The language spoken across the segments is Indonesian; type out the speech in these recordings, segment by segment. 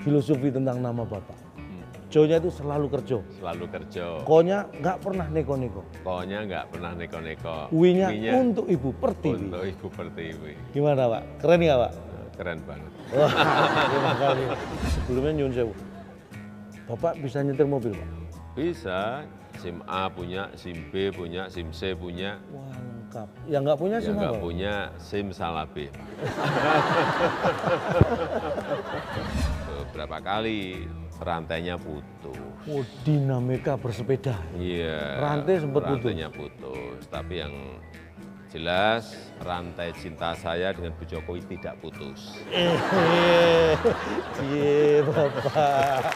filosofi tentang nama Bapak. Jo-nya itu selalu kerjo. Selalu kerja. Ko-nya nggak pernah neko-neko. Ko-nya nggak pernah neko-neko. W-nya untuk Ibu Pertiwi. Untuk Ibu Pertiwi. Gimana Pak? Keren nggak Pak? Keren banget. Wah, terima kasih. Sebelumnya nyuwun sewu. Bapak bisa nyetir mobil Pak? Bisa. SIM A punya, SIM B punya, SIM C punya. Wah lengkap. Yang nggak punya Yang SIM nggak apa? punya SIM salah B. Beberapa kali rantainya putus. Oh, dinamika bersepeda. Iya. Rantai sempat putus. Rantainya putus. Tapi yang jelas rantai cinta saya dengan Bu Jokowi tidak putus. Iya Bapak.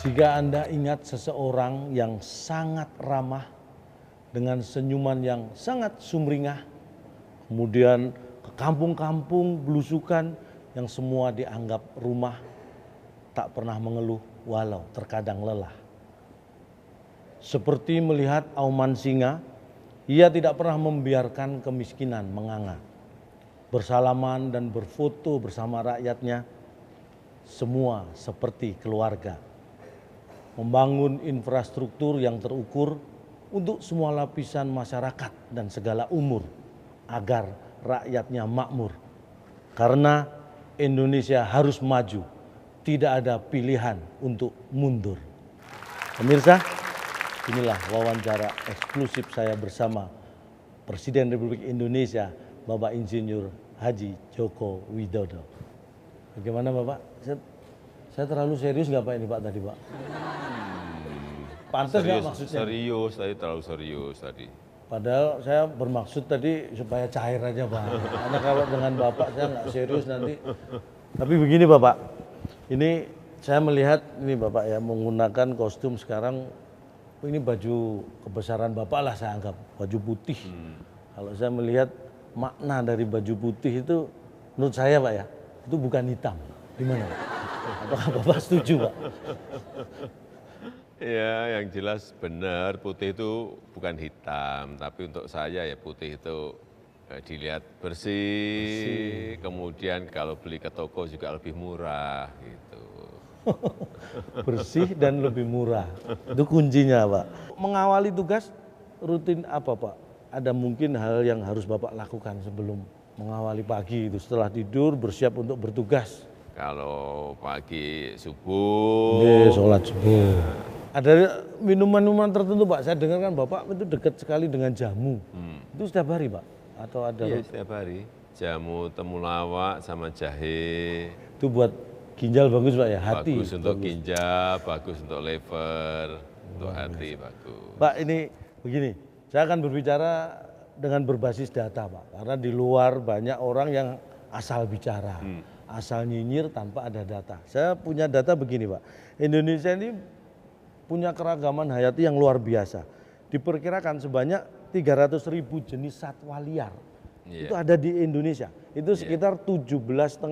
Jika Anda ingat seseorang yang sangat ramah, dengan senyuman yang sangat sumringah, kemudian ke kampung-kampung belusukan yang semua dianggap rumah, tak pernah mengeluh walau terkadang lelah. Seperti melihat auman singa, ia tidak pernah membiarkan kemiskinan menganga. Bersalaman dan berfoto bersama rakyatnya, semua seperti keluarga. Membangun infrastruktur yang terukur untuk semua lapisan masyarakat dan segala umur agar rakyatnya makmur. Karena Indonesia harus maju, tidak ada pilihan untuk mundur. Pemirsa, inilah wawancara eksklusif saya bersama Presiden Republik Indonesia, Bapak Insinyur Haji Joko Widodo. Bagaimana Bapak? Saya terlalu serius nggak Pak ini Pak tadi Pak? Pantes nggak maksudnya? Serius tadi, terlalu serius tadi. Padahal saya bermaksud tadi supaya cair aja Pak. Karena kalau dengan Bapak saya nggak serius nanti. Tapi begini Bapak, ini saya melihat ini Bapak ya menggunakan kostum sekarang, ini baju kebesaran Bapak lah saya anggap, baju putih. Kalau saya melihat makna dari baju putih itu menurut saya Pak ya, itu bukan hitam. Gimana Pak? Apakah Bapak setuju Pak? Ya, yang jelas benar putih itu bukan hitam, tapi untuk saya ya putih itu dilihat bersih, kemudian kalau beli ke toko juga lebih murah gitu. Bersih dan lebih murah, itu kuncinya Pak. Mengawali tugas rutin apa Pak? Ada mungkin hal yang harus Bapak lakukan sebelum mengawali pagi itu, setelah tidur bersiap untuk bertugas. Kalau pagi subuh, Sholat subuh. Ada minuman-minuman tertentu Pak, saya dengar kan Bapak itu dekat sekali dengan jamu. Itu setiap hari Pak? Atau ada? Iya setiap hari. Jamu temulawak sama jahe. Itu buat ginjal bagus Pak ya, hati? Bagus untuk ginjal, bagus untuk liver, untuk hati bagus. Pak ini begini, saya akan berbicara dengan berbasis data Pak. Karena di luar banyak orang yang asal bicara, asal nyinyir tanpa ada data. Saya punya data begini Pak, Indonesia ini punya keragaman hayati yang luar biasa. Diperkirakan sebanyak 300.000 jenis satwa liar. Itu ada di Indonesia. Itu sekitar 17,5%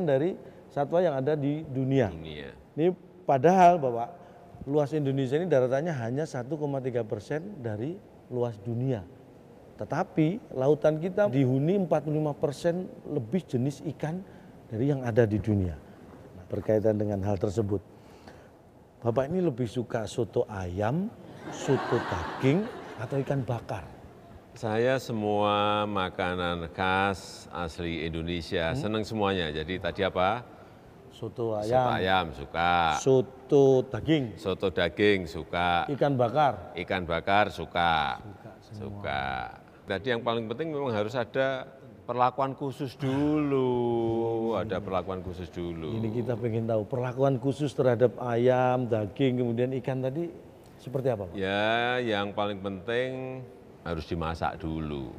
dari satwa yang ada di dunia. Ini padahal Bapak, luas Indonesia ini daratannya hanya 1,3% dari luas dunia. Tetapi lautan kita dihuni 45% lebih jenis ikan dari yang ada di dunia. Nah, berkaitan dengan hal tersebut, Bapak ini lebih suka soto ayam, soto daging, atau ikan bakar? Saya semua makanan khas asli Indonesia, seneng semuanya. Jadi tadi apa? Soto ayam. Soto ayam suka. Soto daging. Soto daging suka. Ikan bakar. Ikan bakar suka. Suka. Tadi yang paling penting memang harus ada perlakuan khusus dulu, ada perlakuan khusus dulu. Ini kita pengen tahu perlakuan khusus terhadap ayam, daging, kemudian ikan tadi seperti apa Pak? Ya, yang paling penting harus dimasak dulu.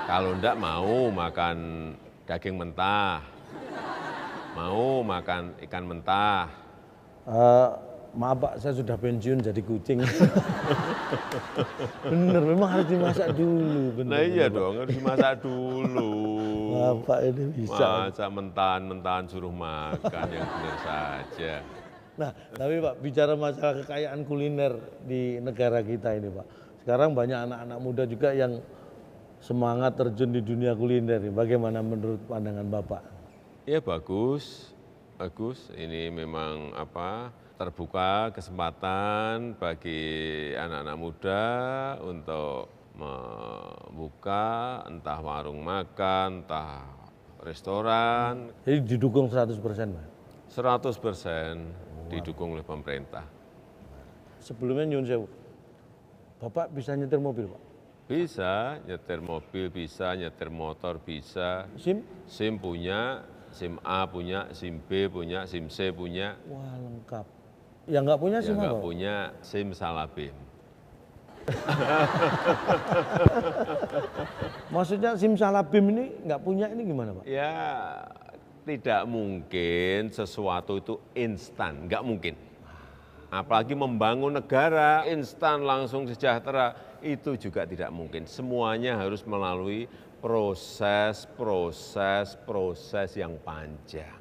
Kalau enggak mau makan daging mentah, mau makan ikan mentah. Maaf Pak, saya sudah pensiun jadi kucing. Bener, memang harus dimasak dulu. Bener, Nah iya dong, harus dimasak dulu. Bapak ini bisa. Masa mentahan-mentahan suruh makan yang benar saja. Nah, tapi Pak, bicara masalah kekayaan kuliner di negara kita ini Pak. Sekarang banyak anak-anak muda juga yang semangat terjun di dunia kuliner. Bagaimana menurut pandangan Bapak? Ya bagus, bagus. Ini memang terbuka kesempatan bagi anak-anak muda untuk membuka entah warung makan, entah restoran. Jadi didukung 100% Pak? 100% didukung oleh pemerintah. Sebelumnya nyun sewu, Bapak bisa nyetir mobil Pak? Bisa, nyetir mobil bisa, nyetir motor bisa. SIM? SIM punya, SIM A punya, SIM B punya, SIM C punya. Wah lengkap. Yang nggak punya Yang SIM nggak apa? punya SIM Salabim. Maksudnya SIM Salabim ini nggak punya ini gimana Pak? Ya tidak mungkin sesuatu itu instan, nggak mungkin. Apalagi membangun negara instan langsung sejahtera, itu juga tidak mungkin. Semuanya harus melalui proses yang panjang.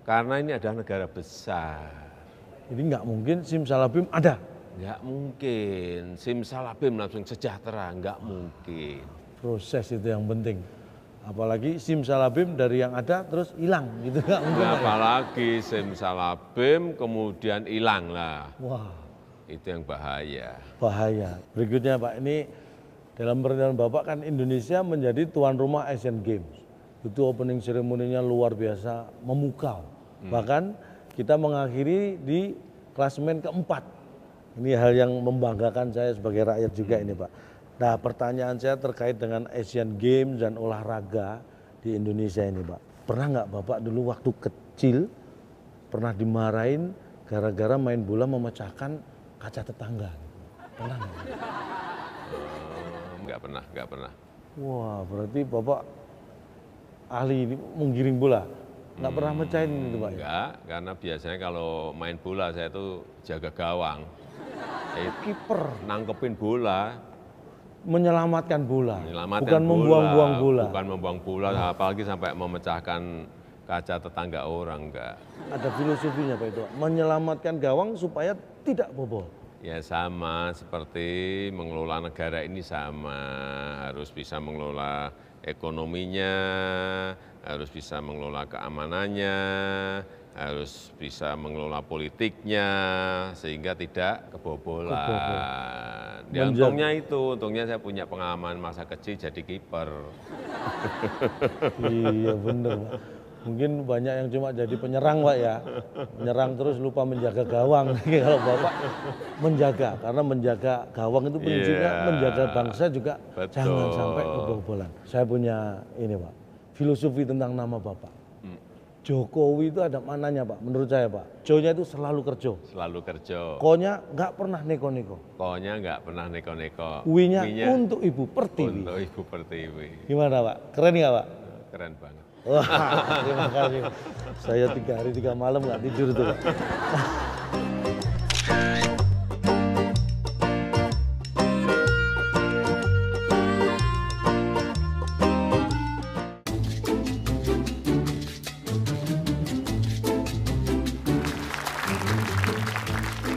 Karena ini adalah negara besar. Jadi nggak mungkin SIM Salabim ada? Nggak mungkin, SIM Salabim langsung sejahtera, nggak mungkin. Proses itu yang penting. Apalagi SIM Salabim dari yang ada terus hilang gitu nggak mungkin. Nah, apalagi SIM Salabim kemudian hilang lah. Wah, Itu yang bahaya. bahaya. Berikutnya Pak, ini dalam pernyataan Bapak kan Indonesia menjadi tuan rumah Asian Games. Itu opening ceremony-nya luar biasa, memukau. Bahkan kita mengakhiri di klasemen keempat. Ini hal yang membanggakan saya sebagai rakyat juga ini Pak. Nah pertanyaan saya terkait dengan Asian Games dan olahraga di Indonesia ini Pak. Pernah nggak Bapak dulu waktu kecil pernah dimarahin gara-gara main bola memecahkan kaca tetangga? Pernah nggak? Nggak pernah. Wah berarti Bapak ahli ini menggiring bola. Nggak pernah mecahin itu Pak? Enggak, karena biasanya kalau main bola saya itu jaga gawang. Kiper. Nangkepin bola, Menyelamatkan bola, menyelamatkan bukan bola, membuang-buang bola. bukan membuang bola, apalagi sampai memecahkan kaca tetangga orang, enggak. Ada filosofinya Pak itu, menyelamatkan gawang supaya tidak bobol. Ya sama seperti mengelola negara ini sama, harus bisa mengelola ekonominya, harus bisa mengelola keamanannya, harus bisa mengelola politiknya sehingga tidak kebobolan. Ya, untungnya saya punya pengalaman masa kecil jadi kiper. Iya bener Pak. Mungkin banyak yang cuma jadi penyerang Pak ya. Menyerang terus lupa menjaga gawang. Kalau Bapak menjaga, karena menjaga gawang itu prinsipnya menjaga bangsa juga. Betul. Jangan sampai kebobolan. Saya punya ini Pak, filosofi tentang nama Bapak. Jokowi itu ada mananya Pak, menurut saya Pak. Jo-nya itu selalu kerja. Selalu kerja. Ko-nya nggak pernah neko-neko. Ko-nya nggak pernah neko-neko. Wi-nya untuk Ibu Pertiwi. Untuk Ibu Pertiwi. Gimana Pak? Keren nggak Pak? Keren banget. Wah, terima kasih. Saya 3 hari 3 malam nggak tidur tuh Pak.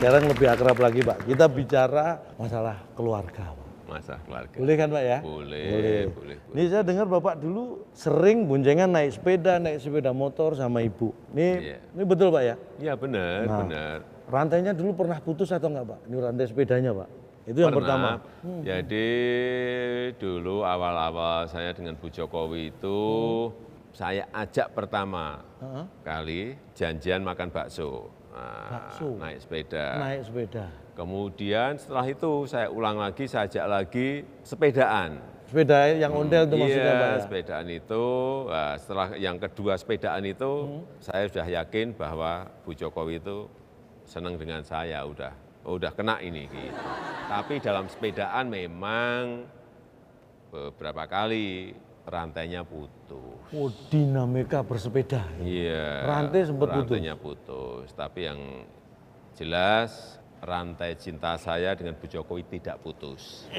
Sekarang lebih akrab lagi Pak, kita bicara masalah keluarga Pak. Masa keluarga. Boleh kan Pak ya? Boleh. Ini saya dengar Bapak dulu sering boncengan naik sepeda motor sama Ibu. Ini betul Pak ya? Iya benar, Nah, benar. Rantainya dulu pernah putus atau enggak Pak? Ini rantai sepedanya Pak. Itu yang pertama. Jadi dulu awal-awal saya dengan Bu Jokowi itu saya ajak pertama kali janjian makan bakso. Nah, Bakso. naik sepeda. Naik sepeda. Kemudian setelah itu saya ulang lagi, saya ajak lagi sepedaan. Sepeda yang ondel itu maksudnya Pak ya? Sepedaan itu, setelah yang kedua sepedaan itu, saya sudah yakin bahwa Bu Jokowi itu senang dengan saya, udah kena ini. Gitu. Tapi dalam sepedaan memang beberapa kali rantainya putus. Oh, dinamika bersepeda. Iya. Rantai sempat putus. Rantainya putus. Tapi yang jelas rantai cinta saya dengan Bu Jokowi tidak putus.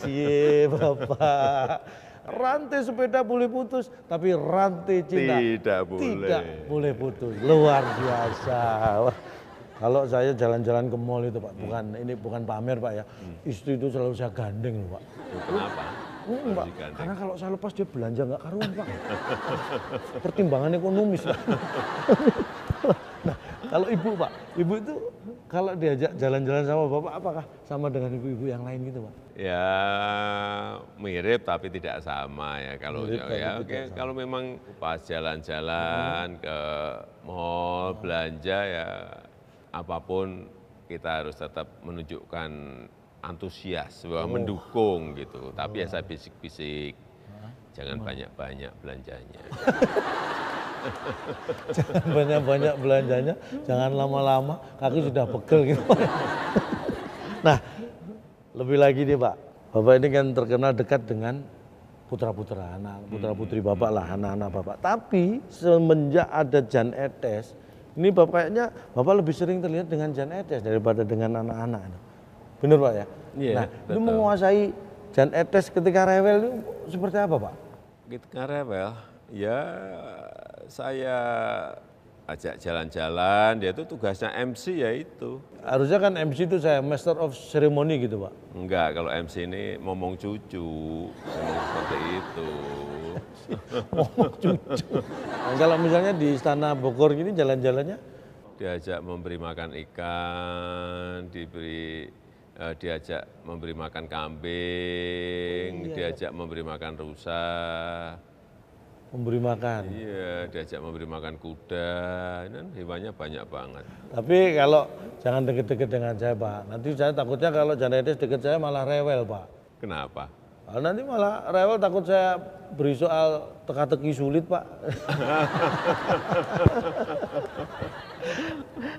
Cie Bapak. Rantai sepeda boleh putus, tapi rantai cinta Tidak boleh. tidak boleh putus. Luar biasa. Wah, kalau saya jalan-jalan ke mall itu Pak, bukan pamer Pak ya. Istri itu selalu saya gandeng loh Pak. Kenapa? Pak, karena kalau saya lepas dia belanja nggak karuan Pak. Pertimbangan ekonomis Pak. Nah, kalau ibu Pak, ibu itu kalau diajak jalan-jalan sama Bapak, apakah sama dengan ibu-ibu yang lain gitu Pak? Ya mirip tapi tidak sama ya kalau Mirip tapi ya tidak oke sama. kalau memang pas jalan-jalan ke mall belanja ya apapun kita harus tetap menunjukkan antusias bahwa mendukung gitu tapi ya saya bisik-bisik jangan banyak-banyak belanjanya. Jangan banyak-banyak belanjanya, jangan lama-lama, kaki sudah pegel gitu. Nah, lebih lagi nih Pak, Bapak ini kan terkenal dekat dengan putra-putra, anak putra-putri Bapak lah, anak-anak Bapak. Tapi semenjak ada Jan Etes, ini Bapaknya, Bapak lebih sering terlihat dengan Jan Etes daripada dengan anak-anak. Benar Pak ya? Iya, Nah, betul. itu menguasai Jan Etes ketika rewel itu seperti apa Pak? Ketika rewel, ya saya ajak jalan-jalan, dia itu tugasnya MC ya itu. Harusnya kan MC itu saya Master of Ceremony gitu Pak. Enggak, kalau MC ini ngomong cucu, seperti itu. Ngomong cucu. Nah, kalau misalnya di Istana Bogor gini jalan-jalannya Diajak memberi makan ikan, diajak memberi makan kambing, diajak memberi makan rusa. memberi makan. Iya, diajak memberi makan kuda, ini kan hewannya banyak banget. Tapi kalau jangan deket-deket dengan saya Pak. Nanti saya takutnya kalau Jan Etes deket saya malah rewel Pak. Kenapa? Nanti malah rewel takut saya beri soal teka-teki sulit Pak.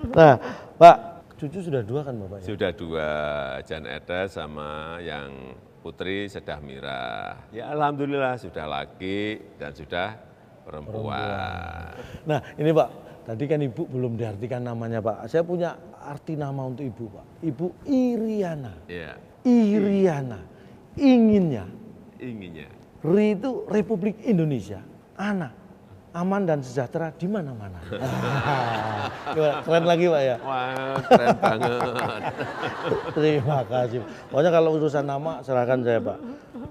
Nah Pak, cucu sudah 2 kan Bapak ya? Sudah 2, Jan Etes sama yang putri Sedah Mirah. Ya alhamdulillah sudah laki dan sudah perempuan. Nah ini Pak, tadi kan Ibu belum diartikan namanya Pak. Saya punya arti nama untuk Ibu Pak. Ibu Iriana. Ya, Iriana. Inginnya. inginnya. Itu Republik Indonesia. Ana. Aman dan sejahtera di mana-mana. Keren lagi Pak ya. Wah, keren banget. Terima kasih. Pokoknya kalau urusan nama serahkan saya Pak.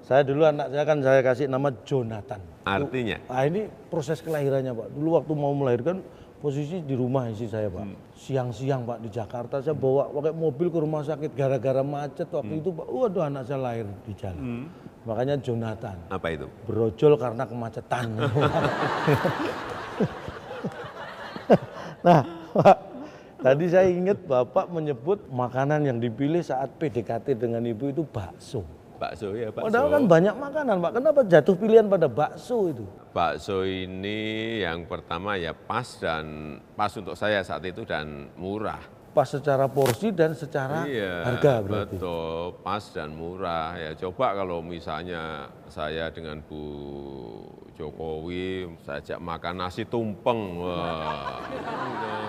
Saya dulu anak saya kan saya kasih nama Jonathan. Artinya? Nah ini proses kelahirannya Pak. Dulu waktu mau melahirkan posisi di rumah istri saya Pak. Siang-siang Pak di Jakarta saya bawa pakai mobil ke rumah sakit gara-gara macet waktu itu Pak. Waduh anak saya lahir di jalan. Makanya Jonathan. Apa itu? Brojol karena kemacetan. Nah, Pak, tadi saya ingat Bapak menyebut makanan yang dipilih saat PDKT dengan Ibu itu bakso. Bakso ya, bakso. Padahal kan banyak makanan Pak, kenapa jatuh pilihan pada bakso itu? Bakso ini yang pertama ya pas untuk saya saat itu dan murah. Pas secara porsi dan secara harga berarti. Betul, pas dan murah. Ya coba kalau misalnya saya dengan Bu Jokowi, saya ajak makan nasi tumpeng, wah,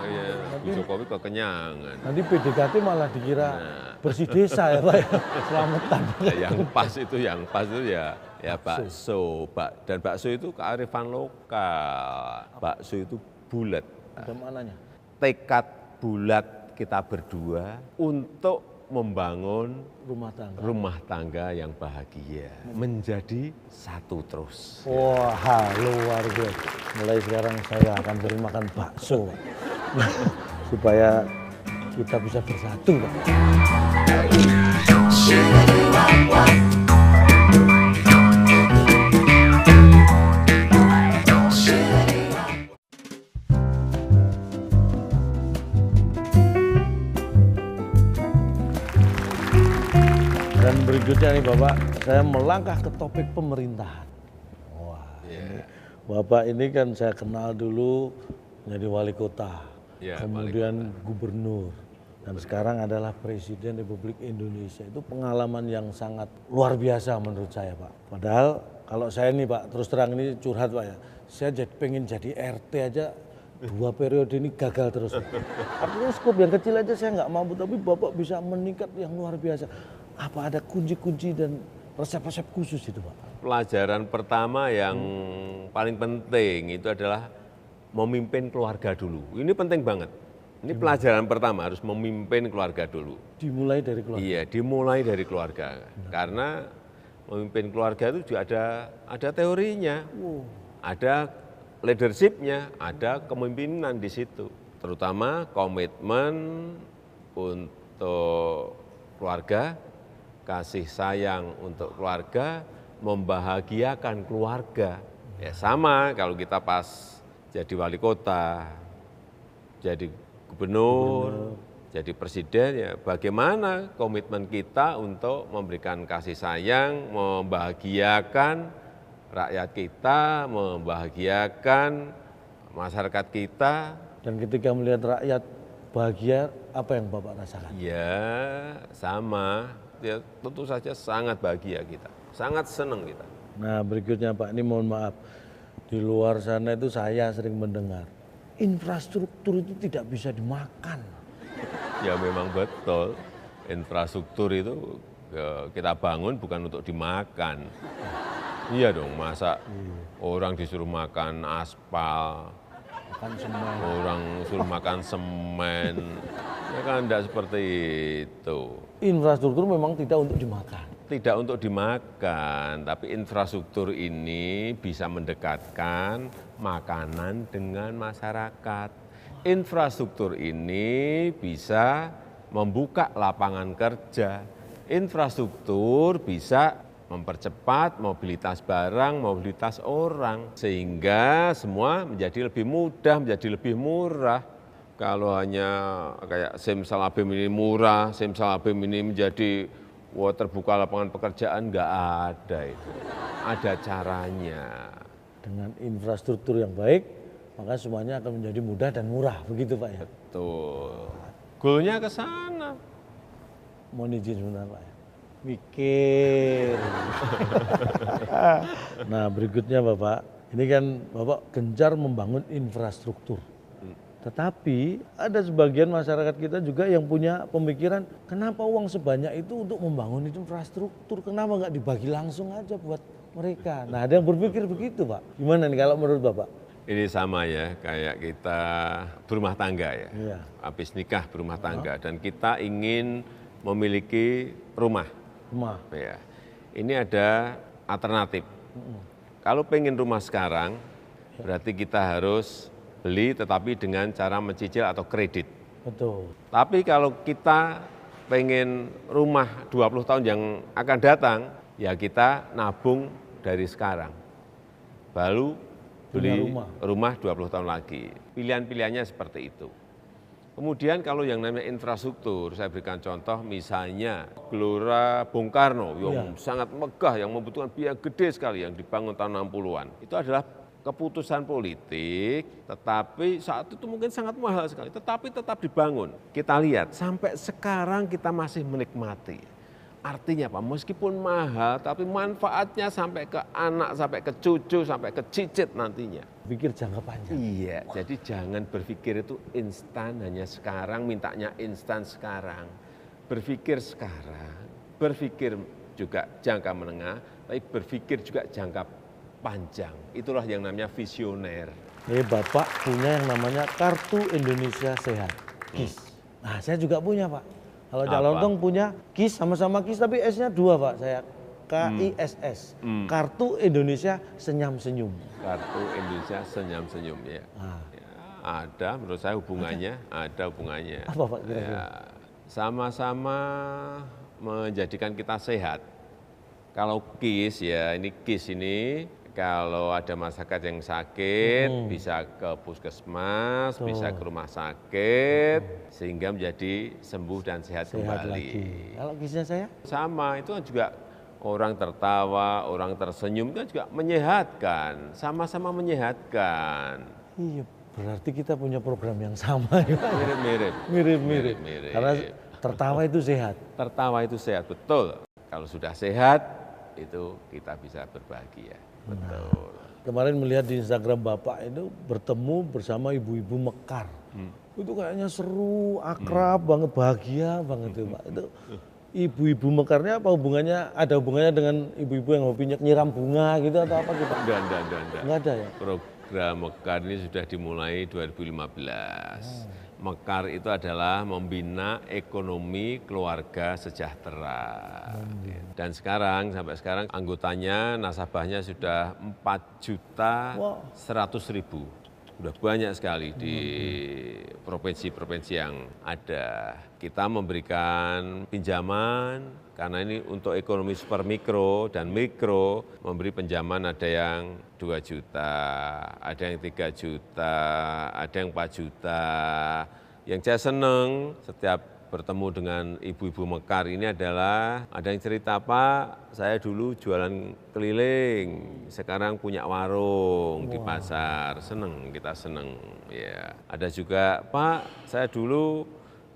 ya, Bu Jokowi kekenyangan. Nanti PDKT malah dikira bersih desa ya Pak, ya? Selamatan. Ya, yang pas itu ya bakso. Dan bakso itu kearifan lokal. Bakso itu bulat. Ada maknanya. Tekad bulat kita berdua untuk membangun rumah tangga yang bahagia, menjadi satu terus. Wah, luar biasa. Mulai sekarang saya akan beri makan bakso, Pak. Supaya kita bisa bersatu, Pak. Dan berikutnya nih Bapak, saya melangkah ke topik pemerintahan. Wah, ini Bapak ini kan saya kenal dulu menjadi wali kota, kemudian gubernur, dan sekarang adalah Presiden Republik Indonesia. Itu pengalaman yang sangat luar biasa menurut saya Pak. Padahal kalau saya nih Pak, terus terang ini curhat Pak ya, saya pengen jadi RT aja 2 periode ini gagal terus. Artinya skop yang kecil aja saya nggak mampu, tapi Bapak bisa meningkat yang luar biasa. Apa ada kunci-kunci dan resep-resep khusus itu Pak? Pelajaran pertama yang paling penting itu adalah memimpin keluarga dulu. Ini penting banget. Ini pelajaran pertama, harus memimpin keluarga dulu. Dimulai dari keluarga. Iya, dimulai dari keluarga. Karena memimpin keluarga itu juga ada teorinya, ada leadership-nya, ada kepemimpinan di situ. Terutama komitmen untuk keluarga, kasih sayang untuk keluarga, membahagiakan keluarga. Ya sama kalau kita pas jadi wali kota, jadi gubernur, jadi presiden, ya bagaimana komitmen kita untuk memberikan kasih sayang, membahagiakan rakyat kita, membahagiakan masyarakat kita. Dan ketika melihat rakyat bahagia, apa yang Bapak rasakan? Ya sama, ya tentu saja sangat bahagia kita, sangat senang kita. Nah berikutnya Pak, ini mohon maaf, di luar sana itu saya sering mendengar, infrastruktur itu tidak bisa dimakan. Ya memang betul, infrastruktur itu kita bangun bukan untuk dimakan. Iya dong, masa orang disuruh makan aspal, Makan semen. orang suruh makan semen, ya kan tidak seperti itu. Infrastruktur memang tidak untuk dimakan. Tidak untuk dimakan, tapi infrastruktur ini bisa mendekatkan makanan dengan masyarakat. Infrastruktur ini bisa membuka lapangan kerja. Infrastruktur bisa mempercepat mobilitas barang, mobilitas orang, sehingga semua menjadi lebih mudah, menjadi lebih murah. Kalau hanya kayak simsalabim ini murah, simsalabim ini menjadi terbuka lapangan pekerjaan, nggak ada itu. Ada caranya. Dengan infrastruktur yang baik, maka semuanya akan menjadi mudah dan murah, begitu Pak ya? Betul. Goalnya ke sana. Mohon izin sebentar Pak ya. Mikir. Nah berikutnya Bapak, ini kan Bapak gencar membangun infrastruktur. Tetapi ada sebagian masyarakat kita juga yang punya pemikiran, kenapa uang sebanyak itu untuk membangun infrastruktur, kenapa nggak dibagi langsung aja buat mereka. Nah ada yang berpikir begitu Pak, gimana nih kalau menurut Bapak? Ini sama ya, kayak kita berumah tangga ya, Iya. habis nikah berumah tangga, dan kita ingin memiliki rumah. Rumah. Ya. Ini ada alternatif. Kalau pengen rumah sekarang, berarti kita harus beli tetapi dengan cara mencicil atau kredit. Betul. Tapi kalau kita pengen rumah 20 tahun yang akan datang, ya kita nabung dari sekarang. Baru beli rumah 20 tahun lagi. Pilihan-pilihannya seperti itu. Kemudian kalau yang namanya infrastruktur, saya berikan contoh misalnya Gelora Bung Karno yang sangat megah, yang membutuhkan biaya gede sekali, yang dibangun tahun 60-an. Itu adalah keputusan politik, tetapi saat itu mungkin sangat mahal sekali, tetapi tetap dibangun. Kita lihat, sampai sekarang kita masih menikmati. Artinya apa? Meskipun mahal, tapi manfaatnya sampai ke anak, sampai ke cucu, sampai ke cicit nantinya. Pikir jangka panjang. Iya, jadi jangan berpikir itu instan, hanya sekarang, mintanya instan sekarang. Berpikir sekarang, berpikir juga jangka menengah, tapi berpikir juga jangka panjang. Itulah yang namanya visioner. Bapak punya yang namanya Kartu Indonesia Sehat, KIS. Nah saya juga punya Pak. Kalau Cak Lontong punya KIS, sama-sama KIS tapi S-nya 2 Pak, saya KISS, Kartu Indonesia Senyum-Senyum. Kartu Indonesia Senyum-Senyum ya. Ya. Ada, menurut saya hubungannya, ada hubungannya. Apa Pak kira-kira? Ya, sama-sama menjadikan kita sehat. Kalau KIS ya, ini KIS ini kalau ada masyarakat yang sakit bisa ke puskesmas, bisa ke rumah sakit, sehingga menjadi sembuh dan sehat kembali. Lagi. Kalau KIS-nya saya? Sama, itu kan juga orang tertawa, orang tersenyum kan juga menyehatkan, sama-sama menyehatkan. Iya, berarti kita punya program yang sama ya Pak. Mirip-mirip. Mirip-mirip. Karena tertawa itu sehat. Tertawa itu sehat, betul. Kalau sudah sehat, itu kita bisa berbahagia. Betul. Kemarin melihat di Instagram Bapak itu bertemu bersama ibu-ibu Mekar. Itu kayaknya seru, akrab banget, bahagia banget itu Pak. Itu ibu-ibu mekarnya apa hubungannya, ada hubungannya dengan ibu-ibu yang hobinya nyiram bunga gitu atau apa gitu? Enggak. Enggak ada ya? Program Mekar ini sudah dimulai 2015. Mekar itu adalah membina ekonomi keluarga sejahtera. Dan sampai sekarang anggotanya, nasabahnya sudah 4.100.000. Sudah banyak sekali di provinsi-provinsi yang ada. Kita memberikan pinjaman, karena ini untuk ekonomi super mikro dan mikro, memberi pinjaman ada yang 2 juta, ada yang 3 juta, ada yang 4 juta. Yang saya senang setiap bertemu dengan ibu-ibu Mekar ini adalah ada yang cerita, Pak, saya dulu jualan keliling, sekarang punya warung di pasar, kita seneng. Ya. Ada juga, Pak, saya dulu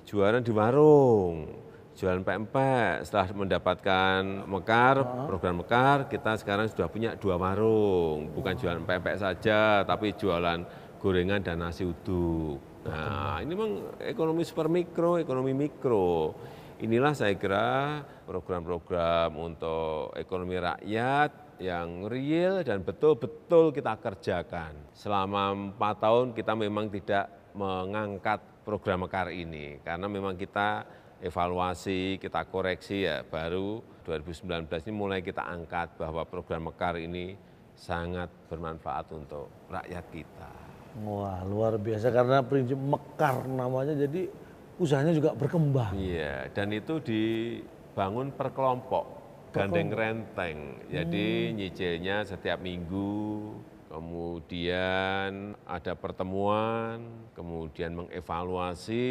jualan di warung, jualan pempek, setelah mendapatkan Mekar, program Mekar, kita sekarang sudah punya 2 warung, bukan jualan pempek saja, tapi jualan gorengan dan nasi uduk. Nah, ini memang ekonomi super mikro, ekonomi mikro. Inilah saya kira program-program untuk ekonomi rakyat yang real dan betul-betul kita kerjakan. Selama 4 tahun kita memang tidak mengangkat program Mekar ini, karena memang kita evaluasi, kita koreksi ya, baru 2019 ini mulai kita angkat bahwa program Mekar ini sangat bermanfaat untuk rakyat kita. Wah, luar biasa karena prinsip Mekar namanya, jadi usahanya juga berkembang. Iya, dan itu dibangun per kelompok, gandeng renteng. Jadi nyicilnya setiap minggu, kemudian ada pertemuan, kemudian mengevaluasi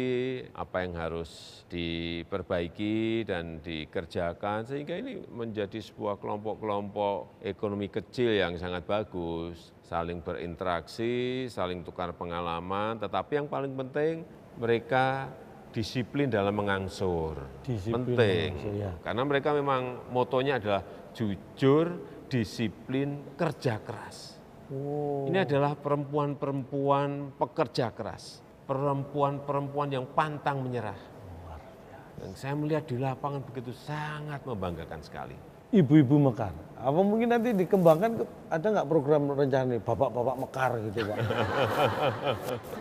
apa yang harus diperbaiki dan dikerjakan, sehingga ini menjadi sebuah kelompok-kelompok ekonomi kecil yang sangat bagus, saling berinteraksi, saling tukar pengalaman, tetapi yang paling penting mereka disiplin dalam mengangsur. Penting, karena mereka memang motonya adalah jujur, disiplin, kerja keras. Ini adalah perempuan-perempuan pekerja keras, perempuan-perempuan yang pantang menyerah. Dan saya melihat di lapangan begitu sangat membanggakan sekali. Ibu-ibu Mekar, apa mungkin nanti dikembangkan, ada nggak program rencana nih, bapak-bapak Mekar gitu Pak?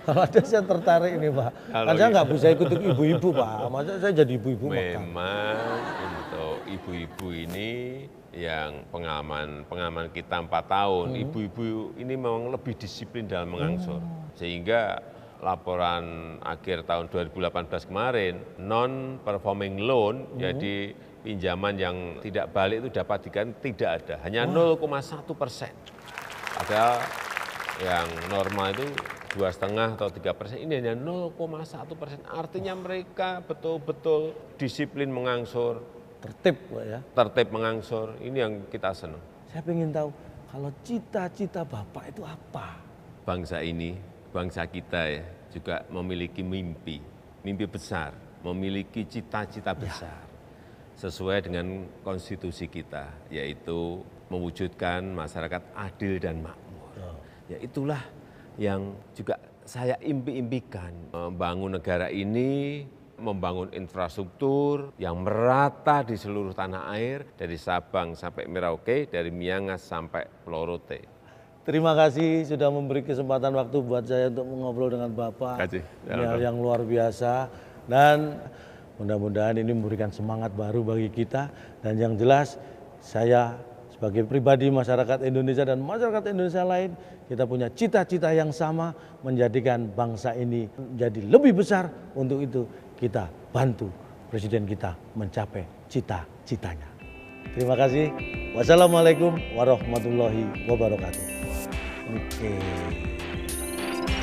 Kalau ada saya tertarik ini Pak, kan saya nggak bisa ikut ibu-ibu Pak, masa saya jadi ibu-ibu Mekar? Memang untuk ibu-ibu ini yang pengalaman kita 4 tahun, ibu-ibu ini memang lebih disiplin dalam mengangsur. Sehingga laporan akhir tahun 2018 kemarin, non-performing loan, jadi pinjaman yang tidak balik itu dapat tidak ada, hanya 0,1%. Padahal yang normal itu 2,5 atau 3%, ini hanya 0,1%. Artinya mereka betul-betul disiplin mengangsur, Tertib Pak ya. tertib mengangsur, ini yang kita senang. Saya ingin tahu, kalau cita-cita Bapak itu apa? Bangsa ini, bangsa kita ya, juga memiliki mimpi besar, memiliki cita-cita besar. Sesuai dengan konstitusi kita, yaitu mewujudkan masyarakat adil dan makmur. Ya itulah yang juga saya impi-impikan, membangun negara ini, membangun infrastruktur yang merata di seluruh tanah air, dari Sabang sampai Merauke, dari Miangas sampai Pulau Rote. Terima kasih sudah memberi kesempatan waktu buat saya untuk mengobrol dengan Bapak. Ini hal yang luar biasa, dan mudah-mudahan ini memberikan semangat baru bagi kita. Dan yang jelas, saya sebagai pribadi, masyarakat Indonesia dan masyarakat Indonesia lain, kita punya cita-cita yang sama, menjadikan bangsa ini menjadi lebih besar. Untuk itu kita bantu Presiden kita mencapai cita-citanya. Terima kasih. Wassalamualaikum warahmatullahi wabarakatuh. Oke.